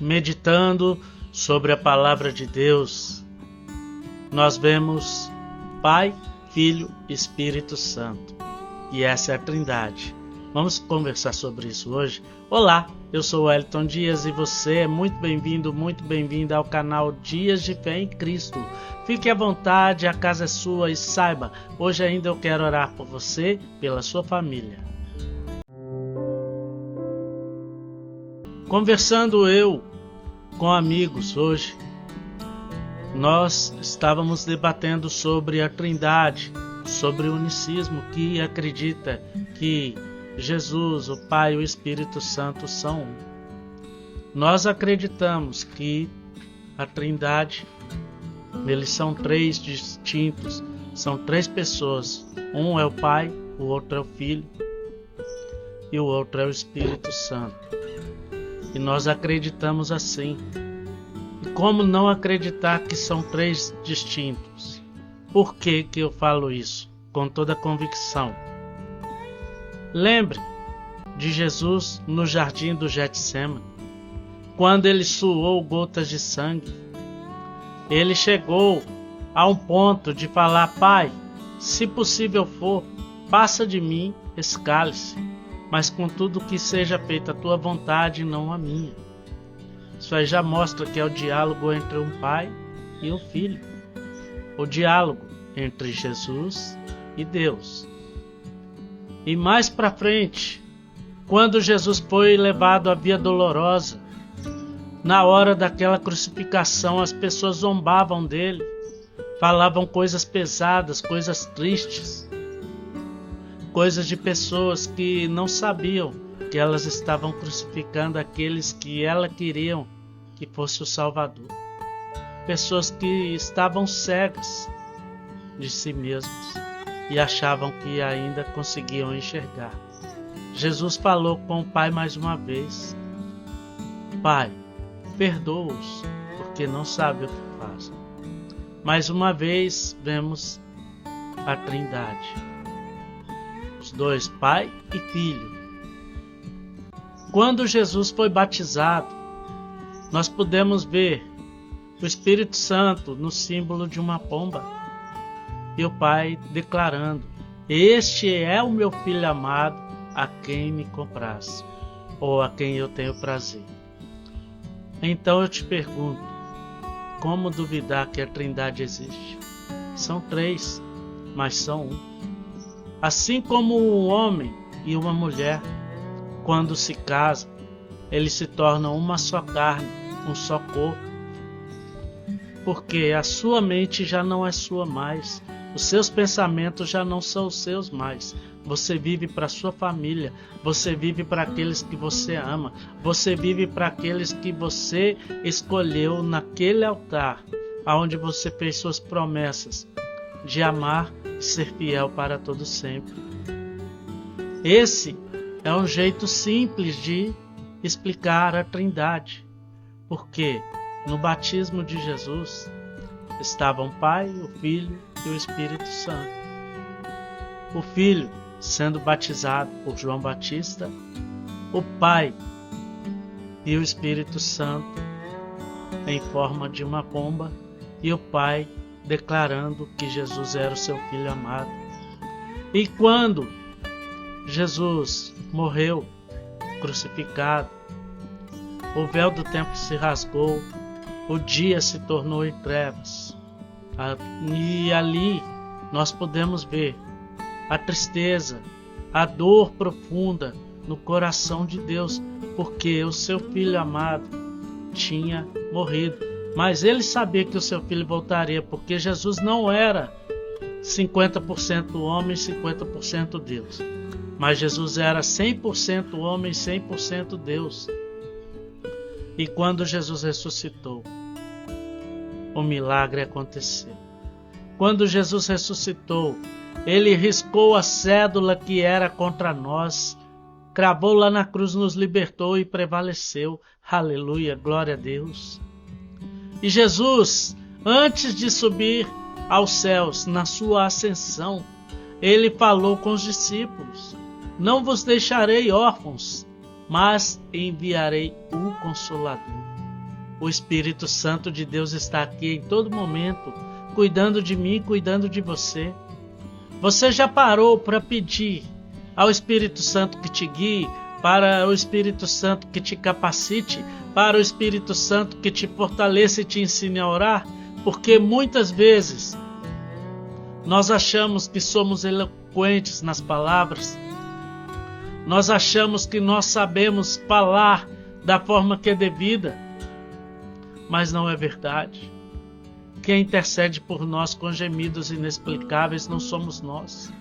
meditando sobre a palavra de Deus, nós vemos Pai, Filho e Espírito Santo. E essa é a Trindade. Vamos conversar sobre isso hoje? Olá, eu sou o Wellington Dias e você é muito bem-vindo, muito bem-vinda ao canal Dias de Fé em Cristo. Fique à vontade, a casa é sua e saiba, hoje ainda eu quero orar por você, pela sua família. Conversando eu com amigos hoje, nós estávamos debatendo sobre a Trindade, sobre o unicismo, que acredita que Jesus, o Pai e o Espírito Santo são um. Nós acreditamos que a Trindade, eles são três distintos, são três pessoas. Um é o Pai, o outro é o Filho e o outro é o Espírito Santo. E nós acreditamos assim. E como não acreditar que são três distintos? Por que eu falo isso? Com toda convicção. Lembre de Jesus no jardim do Getsêmani, quando ele suou gotas de sangue. Ele chegou a um ponto de falar: Pai, se possível for, passa de mim esse cálice, mas contudo que seja feita a tua vontade e não a minha. Isso aí já mostra que é o diálogo entre um pai e um filho. O diálogo entre Jesus e Deus. E mais para frente, quando Jesus foi levado à Via Dolorosa, na hora daquela crucificação, as pessoas zombavam dele, falavam coisas pesadas, coisas tristes, coisas de pessoas que não sabiam que elas estavam crucificando aqueles que ela queriam que fosse o Salvador. Pessoas que estavam cegas de si mesmos e achavam que ainda conseguiam enxergar. Jesus falou com o Pai mais uma vez: Pai, perdoa-os, porque não sabem o que fazem. Mais uma vez vemos a Trindade. Os dois, Pai e Filho. Quando Jesus foi batizado, nós pudemos ver o Espírito Santo no símbolo de uma pomba e o Pai declarando: Este é o meu Filho amado, a quem me compraz, ou a quem eu tenho prazer. Então eu te pergunto, como duvidar que a Trindade existe? São três, mas são um. Assim como um homem e uma mulher, quando se casam, eles se tornam uma só carne, um só corpo. Porque a sua mente já não é sua mais, os seus pensamentos já não são os seus mais. Você vive para sua família, você vive para aqueles que você ama, você vive para aqueles que você escolheu naquele altar, aonde você fez suas promessas de amar e ser fiel para todo sempre. Esse é um jeito simples de explicar a Trindade, porque no batismo de Jesus estavam o Pai, o Filho e o Espírito Santo. O Filho sendo batizado por João Batista, o Pai e o Espírito Santo em forma de uma pomba, e o Pai declarando que Jesus era o seu Filho amado. E quando Jesus morreu, crucificado, o véu do templo se rasgou, o dia se tornou em trevas. E ali nós podemos ver a tristeza, a dor profunda no coração de Deus, porque o seu Filho amado tinha morrido. Mas ele sabia que o seu Filho voltaria, porque Jesus não era 50% homem e 50% Deus. Mas Jesus era 100% homem e 100% Deus. E quando Jesus ressuscitou, o milagre aconteceu. Quando Jesus ressuscitou, ele riscou a cédula que era contra nós, cravou lá na cruz, nos libertou e prevaleceu. Aleluia, glória a Deus. E Jesus, antes de subir aos céus, na sua ascensão, ele falou com os discípulos: Não vos deixarei órfãos, mas enviarei o Consolador. O Espírito Santo de Deus está aqui em todo momento, cuidando de mim, cuidando de você. Você já parou para pedir ao Espírito Santo que te guie, para o Espírito Santo que te capacite, para o Espírito Santo que te fortaleça e te ensine a orar? Porque muitas vezes nós achamos que somos eloquentes nas palavras, nós achamos que nós sabemos falar da forma que é devida, mas não é verdade. Quem intercede por nós com gemidos inexplicáveis não somos nós.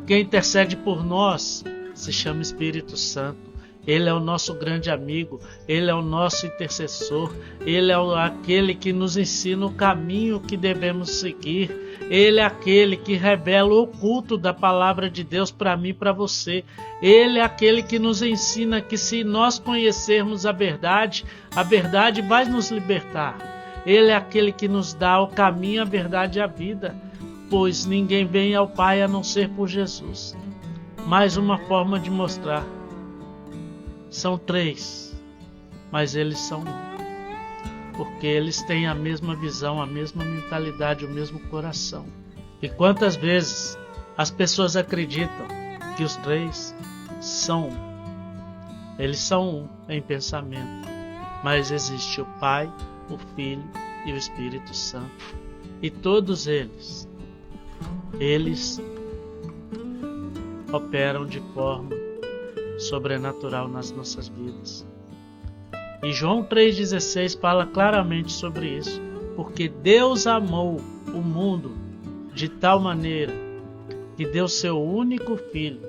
Quem intercede por nós se chama Espírito Santo. Ele é o nosso grande amigo, Ele é o nosso intercessor, Ele é aquele que nos ensina o caminho que devemos seguir, Ele é aquele que revela o oculto da palavra de Deus para mim e para você. Ele é aquele que nos ensina que se nós conhecermos a verdade vai nos libertar. Ele é aquele que nos dá o caminho, a verdade e a vida, pois ninguém vem ao Pai a não ser por Jesus. Mais uma forma de mostrar. São três, mas eles são um, porque eles têm a mesma visão, a mesma mentalidade, o mesmo coração. E quantas vezes as pessoas acreditam que os três são um? Eles são um em pensamento, mas existe o Pai, o Filho e o Espírito Santo. E todos eles operam de forma sobrenatural nas nossas vidas. E João 3,16 fala claramente sobre isso, porque Deus amou o mundo de tal maneira que deu seu único Filho,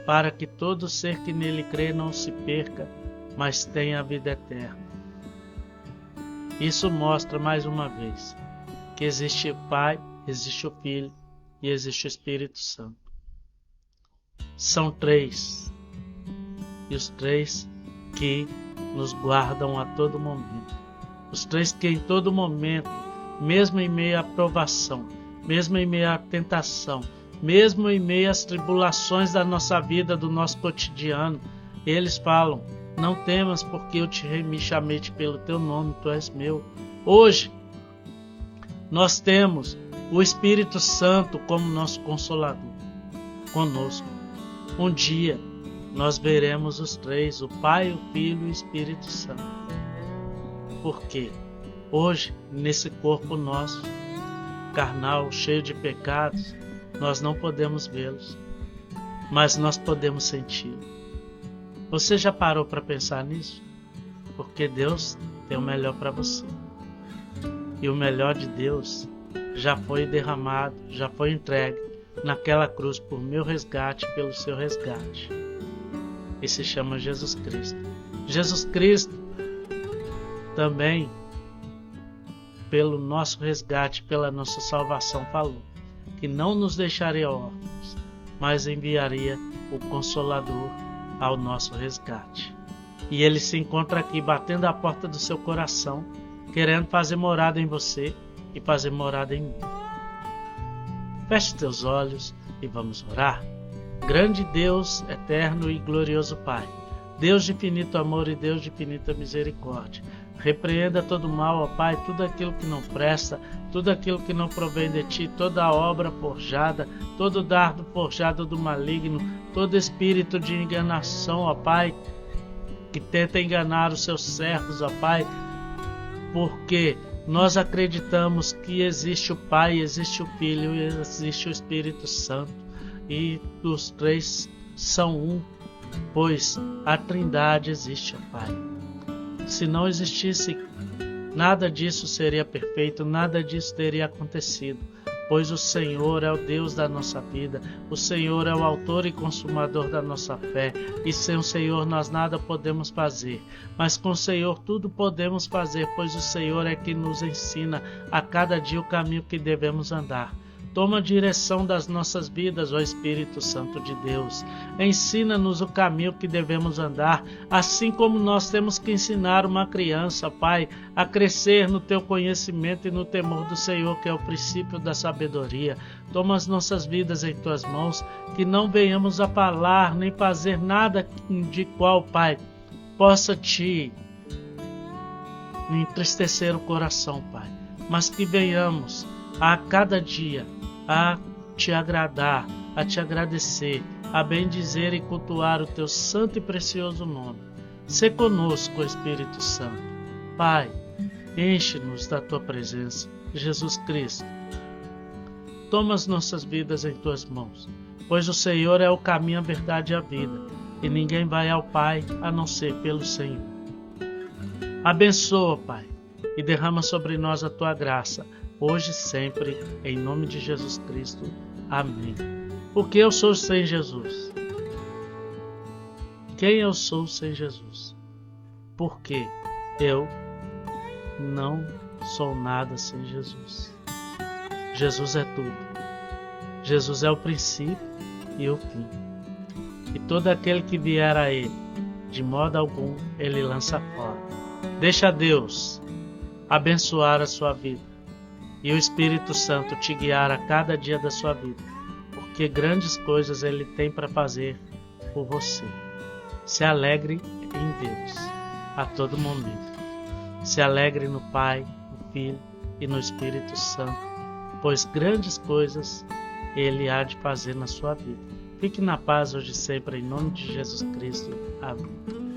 para que todo ser que nele crê não se perca, mas tenha a vida eterna. Isso mostra mais uma vez que existe o Pai, existe o Filho e existe o Espírito Santo. São três. E os três que nos guardam a todo momento. Os três que em todo momento, mesmo em meio à provação, mesmo em meio à tentação, mesmo em meio às tribulações da nossa vida, do nosso cotidiano, eles falam: não temas, porque eu te remi, chamei-te pelo teu nome, tu és meu. Hoje, nós temos o Espírito Santo como nosso Consolador conosco. Um dia, nós veremos os três, o Pai, o Filho e o Espírito Santo. Por quê? Hoje, nesse corpo nosso, carnal, cheio de pecados, nós não podemos vê-los, mas nós podemos senti-lo. Você já parou para pensar nisso? Porque Deus tem o melhor para você. E o melhor de Deus já foi derramado, já foi entregue naquela cruz por meu resgate, pelo seu resgate. E se chama Jesus Cristo. Jesus Cristo também, pelo nosso resgate, pela nossa salvação, falou que não nos deixaria órfãos, mas enviaria o Consolador ao nosso resgate. E Ele se encontra aqui, batendo a porta do seu coração, querendo fazer morada em você e fazer morada em mim. Feche teus olhos e vamos orar. Grande Deus, eterno e glorioso Pai, Deus de infinito amor e Deus de infinita misericórdia, repreenda todo mal, ó Pai, tudo aquilo que não presta, tudo aquilo que não provém de Ti, toda a obra forjada, todo dardo forjado do maligno, todo espírito de enganação, ó Pai, que tenta enganar os seus servos, ó Pai, porque nós acreditamos que existe o Pai, existe o Filho e existe o Espírito Santo. E os três são um, pois a Trindade existe, ó Pai. Se não existisse, nada disso seria perfeito, nada disso teria acontecido, pois o Senhor é o Deus da nossa vida, o Senhor é o autor e consumador da nossa fé, e sem o Senhor nós nada podemos fazer, mas com o Senhor tudo podemos fazer, pois o Senhor é que nos ensina a cada dia o caminho que devemos andar. Toma a direção das nossas vidas, ó Espírito Santo de Deus. Ensina-nos o caminho que devemos andar, assim como nós temos que ensinar uma criança, Pai, a crescer no Teu conhecimento e no temor do Senhor, que é o princípio da sabedoria. Toma as nossas vidas em Tuas mãos, que não venhamos a falar nem fazer nada de qual, Pai, possa Te entristecer o coração, Pai, mas que venhamos a cada dia a Te agradar, a Te agradecer, a bendizer e cultuar o Teu santo e precioso nome. Sê conosco, Espírito Santo. Pai, enche-nos da Tua presença. Jesus Cristo, toma as nossas vidas em Tuas mãos, pois o Senhor é o caminho, a verdade e a vida, e ninguém vai ao Pai a não ser pelo Senhor. Abençoa, Pai, e derrama sobre nós a Tua graça, hoje e sempre, em nome de Jesus Cristo. Amém. O que eu sou sem Jesus? Quem eu sou sem Jesus? Porque eu não sou nada sem Jesus. Jesus é tudo. Jesus é o princípio e o fim. E todo aquele que vier a Ele, de modo algum, Ele lança fora. Deixa Deus abençoar a sua vida e o Espírito Santo te guiar a cada dia da sua vida, porque grandes coisas Ele tem para fazer por você. Se alegre em Deus a todo momento. Se alegre no Pai, no Filho e no Espírito Santo, pois grandes coisas Ele há de fazer na sua vida. Fique na paz hoje e sempre, em nome de Jesus Cristo. Amém.